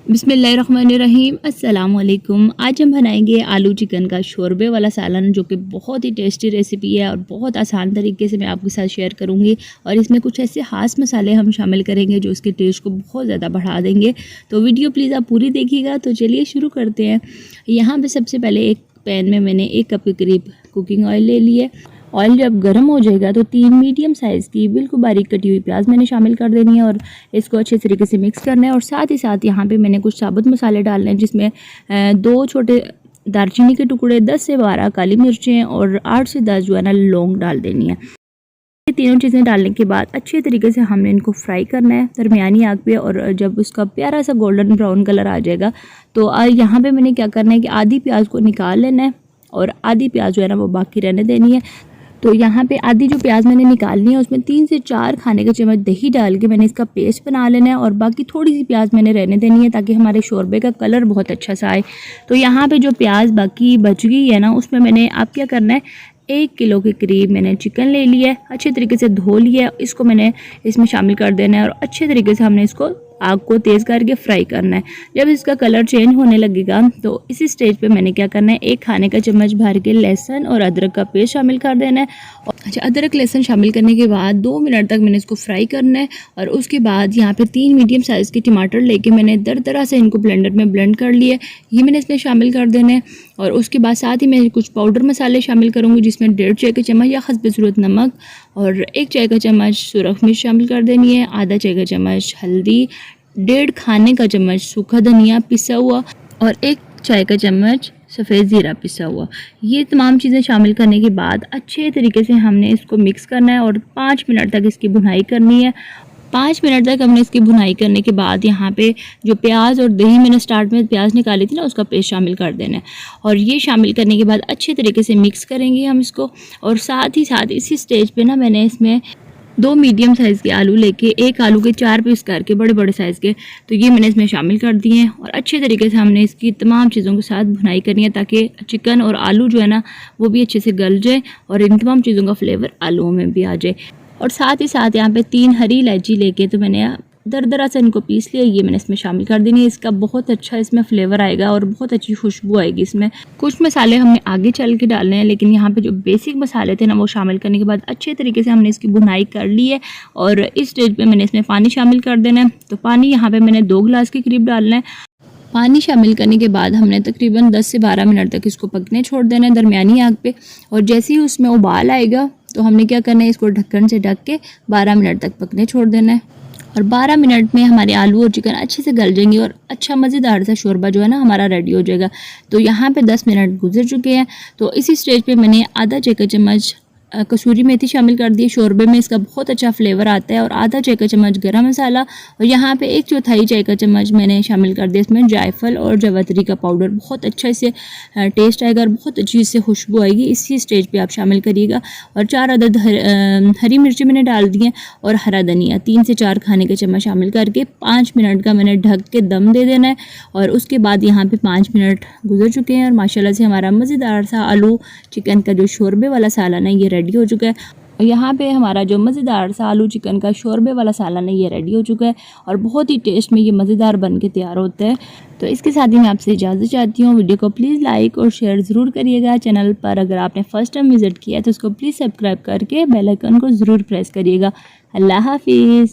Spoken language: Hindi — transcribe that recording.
बिस्मिल्लाहिर्रहमानिर्रहीम अस्सलाम वालेकुम। आज हम बनाएंगे आलू चिकन का शोरबे वाला सालन, जो कि बहुत ही टेस्टी रेसिपी है और बहुत आसान तरीके से मैं आपके साथ शेयर करूंगी। और इसमें कुछ ऐसे ख़ास मसाले हम शामिल करेंगे जो इसके टेस्ट को बहुत ज़्यादा बढ़ा देंगे। तो वीडियो प्लीज़ आप पूरी देखिएगा। तो चलिए शुरू करते हैं। यहाँ पर सबसे पहले एक पैन में मैंने 1 कप के करीब कुकिंग ऑयल ले लिया। ऑयल जब गर्म हो जाएगा तो 3 मीडियम साइज़ की बिल्कुल बारीक कटी हुई प्याज मैंने शामिल कर देनी है और इसको अच्छे तरीके से मिक्स करना है। और साथ ही साथ यहाँ पे मैंने कुछ साबुत मसाले डालने हैं, जिसमें 2 छोटे दालचीनी के टुकड़े, 10 से 12 काली मिर्चें और 8 से 10 जो है ना लौंग डाल देनी है। ये तीनों चीज़ें डालने के बाद अच्छे तरीके से हमने इनको फ्राई करना है दरमियानी आग पे। और जब उसका प्यारा सा गोल्डन ब्राउन कलर आ जाएगा तो यहाँ पे मैंने क्या करना है कि आधी प्याज को निकाल लेना है और आधी प्याज जो है ना वो बाकी रहने देनी है। तो यहाँ पे आधी जो प्याज मैंने निकालनी है उसमें 3 से 4 खाने का चम्मच दही डाल के मैंने इसका पेस्ट बना लेना है। और बाकी थोड़ी सी प्याज मैंने रहने देनी है ताकि हमारे शोरबे का कलर बहुत अच्छा सा आए। तो यहाँ पे जो प्याज बाकी बच गई है ना, उसमें मैंने आप क्या करना है, 1 किलो के करीब मैंने चिकन ले लिया है, अच्छे तरीके से धो लिया है। इसको मैंने इसमें शामिल कर देना है और अच्छे तरीके से हमने इसको आग को तेज़ करके फ्राई करना है। जब इसका कलर चेंज होने लगेगा तो इसी स्टेज पे मैंने क्या करना है, 1 खाने का चम्मच भर के लहसुन और अदरक का पेस्ट शामिल कर देना है। अच्छा, अदरक लहसुन शामिल करने के बाद 2 मिनट तक मैंने इसको फ्राई करना है। और उसके बाद यहाँ पे 3 मीडियम साइज़ के टमाटर लेके मैंने दरदरा से इनको ब्लेंडर में ब्लेंड कर लिए, ये मैंने इसमें शामिल कर देना है। और उसके बाद साथ ही मैं कुछ पाउडर मसाले शामिल करूँगी, जिसमें 1.5 चाय का चम्मच या हस्ब ज़रूरत नमक और 1 चाय का चम्मच सुरख मिर्च शामिल कर देनी है, आधा चाय का चम्मच हल्दी, 1.5 खाने का चम्मच सूखा धनिया पिसा हुआ और 1 चाय का चम्मच सफ़ेद ज़ीरा पिसा हुआ। ये तमाम चीज़ें शामिल करने के बाद अच्छे तरीके से हमने इसको मिक्स करना है और 5 मिनट तक इसकी भुनाई करनी है। 5 मिनट तक हमने इसकी भुनाई करने के बाद यहाँ पे जो प्याज और दही मैंने स्टार्ट में प्याज निकाली थी ना, उसका पेस्ट शामिल कर देना है। और ये शामिल करने के बाद अच्छे तरीके से मिक्स करेंगे हम इसको। और साथ ही साथ इसी स्टेज पे ना मैंने इसमें 2 मीडियम साइज़ के आलू लेके 1 आलू के 4 पीस करके बड़े बड़े साइज़ के, तो ये मैंने इसमें शामिल कर दिए हैं। और अच्छे तरीके से हमने इसकी तमाम चीज़ों के साथ भुनाई करनी है ताकि चिकन और आलू जो है ना वो भी अच्छे से गल जाए और इन तमाम चीज़ों का फ्लेवर आलूओं में भी आ जाए। और साथ ही साथ यहाँ पे 3 हरी इलायची लेके तो मैंने दरदरा से इनको पीस लिया, ये मैंने इसमें शामिल कर देनी है। इसका बहुत अच्छा इसमें फ्लेवर आएगा और बहुत अच्छी खुशबू आएगी इसमें। कुछ मसाले हमने आगे चल के डालने हैं, लेकिन यहाँ पे जो बेसिक मसाले थे ना वो शामिल करने के बाद अच्छे तरीके से हमने इसकी भुनाई कर ली है। और इस स्टेज पे मैंने इसमें पानी शामिल कर देना है। तो पानी यहाँ पे मैंने 2 गिलास के करीब डालना है। पानी शामिल करने के बाद हमने तकरीबन 10 से 12 मिनट तक इसको पकने छोड़ देना है दरमियानी आग पे। और जैसे ही उसमें उबाल आएगा तो हमने क्या करना है, इसको ढक्कन से ढक के 12 मिनट तक पकने छोड़ देना है। और 12 मिनट में हमारे आलू और चिकन अच्छे से गल जाएंगे और अच्छा मज़ेदार सा शोरबा जो है ना हमारा रेडी हो जाएगा। तो यहाँ पे 10 मिनट गुजर चुके हैं। तो इसी स्टेज पे मैंने आधा चाय का चम्मच कसूरी मेथी शामिल कर दी। शोरबे में इसका बहुत अच्छा फ्लेवर आता है। और आधा चाय का चम्मच गरम मसाला और यहाँ पे 1/4 चाय का चम्मच मैंने शामिल कर दिया इसमें जायफल और जावित्री का पाउडर। बहुत अच्छा इससे टेस्ट आएगा और बहुत अच्छी इससे खुशबू आएगी। इसी स्टेज पे आप शामिल करिएगा। और 4 अदद हरी मिर्ची मैंने डाल दी हैं और हरा धनिया 3 से 4 खाने के चम्मच शामिल करके 5 मिनट का मैंने ढक के दम दे देना है। और उसके बाद यहाँ पे 5 मिनट गुजर चुके हैं और माशाल्लाह से हमारा मज़ेदार सा आलू चिकन का जो शोरबे वाला सालन है ये रेडी हो चुका है। और यहाँ पे हमारा जो मज़ेदार सा आलू चिकन का शोरबे वाला सालन है ये रेडी हो चुका है और बहुत ही टेस्ट में ये मज़ेदार बन के तैयार होता है। तो इसके साथ ही मैं आपसे इजाज़त चाहती हूँ। वीडियो को प्लीज़ लाइक और शेयर ज़रूर करिएगा। चैनल पर अगर आपने फ़र्स्ट टाइम विज़िट किया है तो उसको प्लीज़ सब्सक्राइब करके बेल आइकन को ज़रूर प्रेस करिएगा। अल्लाह हाफिज़।